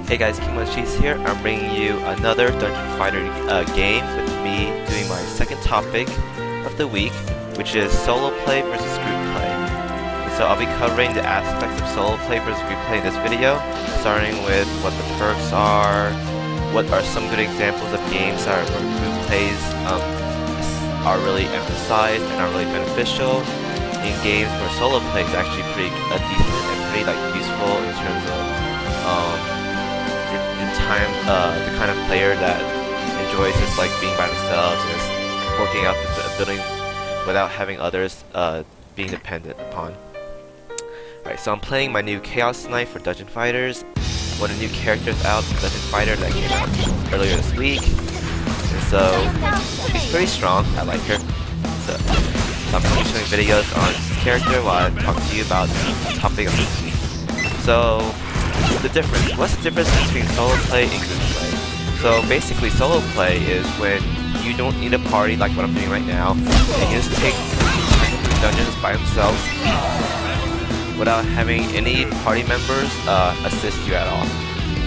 Hey guys, KimoCheese here. I'm bringing you another Dungeon Fighter game with me doing my second topic of the week, which is solo play versus group play. And so I'll be covering the aspects of solo play versus group play in this video, starting with what the perks are, what are some good examples of games where group plays are really emphasized and are really beneficial, in games where solo play is actually pretty decent and pretty useful in terms of the kind of player that enjoys just being by themselves and just working out the building without having others being dependent upon. Alright, so I'm playing my new Chaos Knight for Dungeon Fighters. One of the new characters out for Dungeon Fighter that came out earlier this week. And so she's pretty strong. I like her. So I'm going to be showing videos on this character while I talk to you about the topic of this week. So the difference. What's the difference between solo play and group play? So basically solo play is when you don't need a party like what I'm doing right now, and you just take dungeons by themselves without having any party members assist you at all.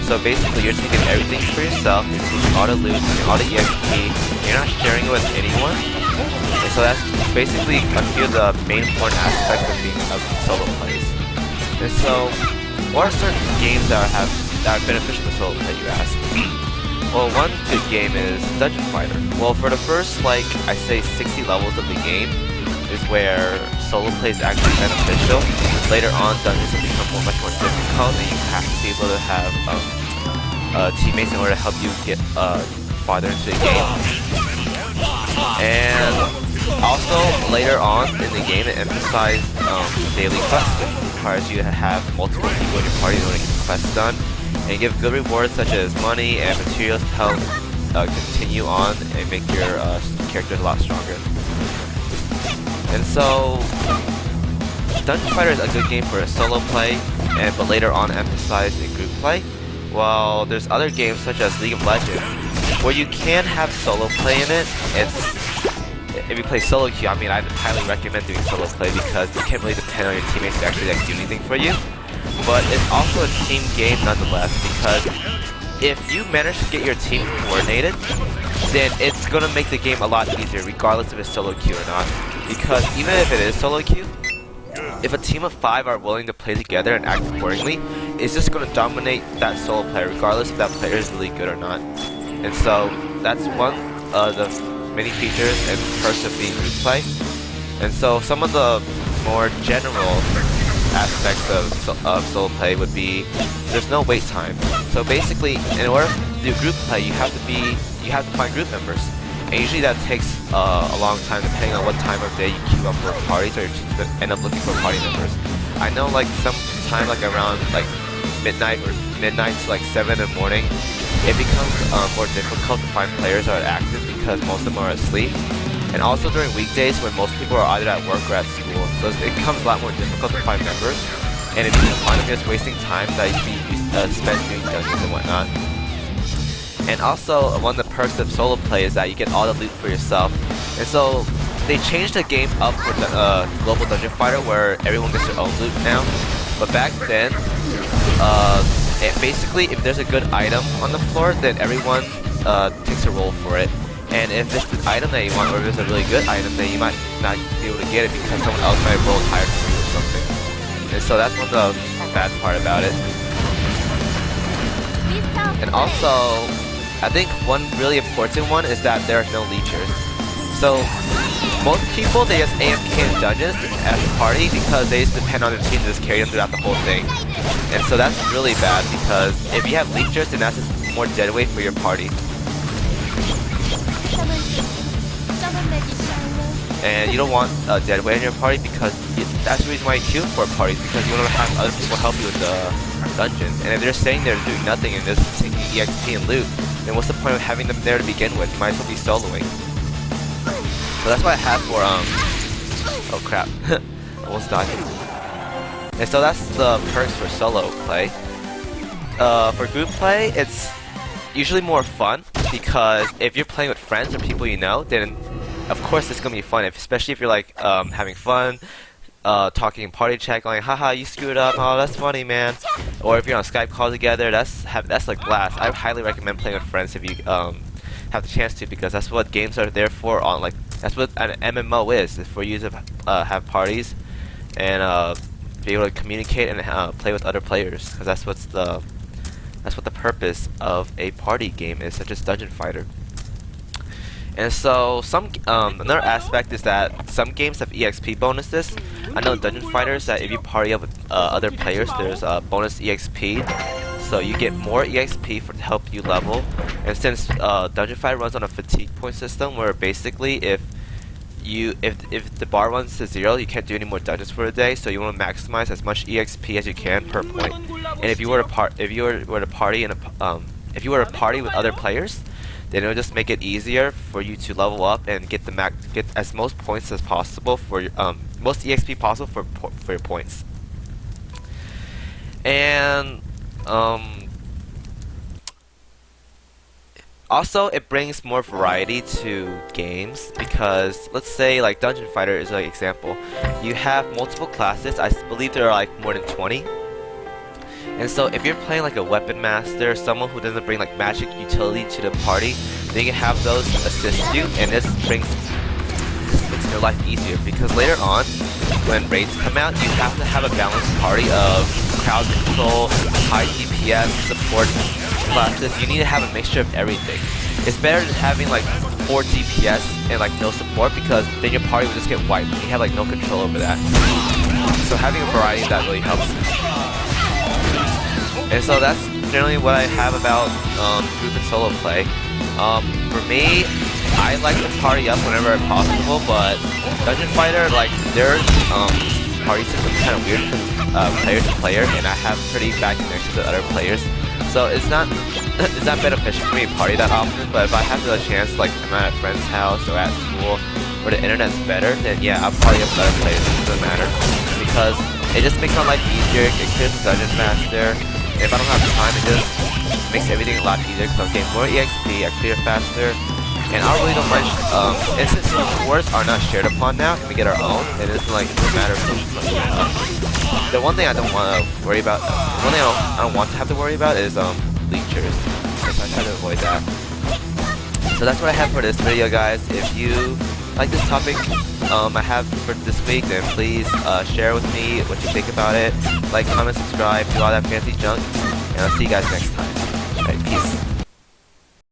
So basically you're taking everything for yourself, you're taking all the loot, all the EXP, you're not sharing it with anyone. And so that's basically a few of the main important aspects of solo plays. And so what are certain games that are beneficial to solo play, you ask? Well, one good game is Dungeon Fighter. Well, for the first, I say 60 levels of the game is where solo play is actually beneficial. Later on, dungeons will become much more difficult, and you have to be able to have teammates in order to help you get farther into the game. And also, later on in the game, it emphasized daily quests, which requires you to have multiple people in your party in order to get the quests done, and give good rewards such as money and materials to help continue on and make your characters a lot stronger. And so, Dungeon Fighter is a good game for a solo play, but later on emphasized in group play. While there's other games such as League of Legends, where you can have solo play in it. If you play solo queue, I highly recommend doing solo play because you can't really depend on your teammates to actually do anything for you. But it's also a team game nonetheless, because if you manage to get your team coordinated, then it's gonna make the game a lot easier regardless if it's solo queue or not. Because even if it is solo queue, if a team of 5 are willing to play together and act accordingly, it's just gonna dominate that solo player regardless if that player is really good or not. And so that's one of the many features and perks of being group play. And so some of the more general aspects of solo play would be there's no wait time. So basically, in order to do group play, you have to find group members, and usually that takes a long time depending on what time of day you queue up for parties, or you just end up looking for party members. I know some time around midnight to 7 in the morning, it becomes more difficult to find players that are active because most of them are asleep. And also during weekdays when most people are either at work or at school, so it becomes a lot more difficult to find members. And if you find them just wasting time that you can spend doing dungeons and whatnot. And also, one of the perks of solo play is that you get all the loot for yourself. And so, they changed the game up for the Global Dungeon Fighter where everyone gets their own loot now. But back then, basically, if there's a good item on the floor, then everyone takes a roll for it. And if it's the item that you want, or if it's a really good item, then you might not be able to get it because someone else might roll higher for you or something. And so that's one of the bad part about it. And also, I think one really important one is that there are no leechers. So most people, they just AFK in dungeons as a party because they just depend on their team to just carry them throughout the whole thing. And so that's really bad because if you have leechers, then that's just more dead weight for your party. And you don't want a dead weight in your party because that's the reason why you queue for parties, because you want to have other people help you with the dungeons. And if they're staying there doing nothing and just taking EXP and loot, then what's the point of having them there to begin with? You might as well be soloing. So that's what I have for oh crap, almost died. And so that's the perks for solo play. For group play, it's usually more fun because if you're playing with friends or people you know, then of course it's gonna be fun, especially if you're having fun, talking in party chat, going, haha, you screwed up, oh, that's funny, man. Or if you're on a Skype call together, that's like blast. I highly recommend playing with friends if you have the chance to, because that's what games are there for. That's what an MMO is for you to have parties and be able to communicate and play with other players, because that's what the purpose of a party game is, such as Dungeon Fighter. And so another aspect is that some games have EXP bonuses. I know Dungeon Fighters that if you party up with other players, there's a bonus EXP. So you get more EXP to help you level. And since Dungeon Fighter runs on a fatigue point system, where basically if the bar runs to 0, you can't do any more dungeons for a day. So you want to maximize as much EXP as you can per point. And if you were to party with other players, then it'll just make it easier for you to level up and get as most points as possible for most EXP possible for your points. And also, it brings more variety to games, because let's say like Dungeon Fighter is like example. You have multiple classes. I believe there are like more than 20. And so if you're playing like a weapon master, someone who doesn't bring like magic utility to the party, then you can have those assist you, and this makes your life easier, because later on when raids come out, you have to have a balanced party of crowd control, high DPS, support classes. You need to have a mixture of everything. It's better than having like 4 DPS and like no support, because then your party will just get wiped. You have like no control over that. So having a variety of that really helps. And so that's generally what I have about group and solo play. For me, I like to party up whenever possible, but Dungeon Fighter, like their party system is kind of weird from player to player, and I have pretty bad connections with other players. So it's not beneficial for me to party that often. But if I have the chance, like I'm at a friend's house or at school where the internet's better, then yeah, I'll party up with other players. It doesn't matter, because it just makes my life easier. It clears the dungeon faster. If I don't have time, it just makes everything a lot easier, because I'm getting more EXP, I clear faster, and I really don't mind. And since rewards are not shared upon now, and we get our own, it doesn't like matter so much. The one thing I don't want to worry about, one thing I don't want to have to worry about is bleachers. So I try to avoid that. So that's what I have for this video, guys. If you like this topic I have for this week, then please share with me what you think about it. Like, comment, subscribe, do all that fancy junk, and I'll see you guys next time. Alright, peace.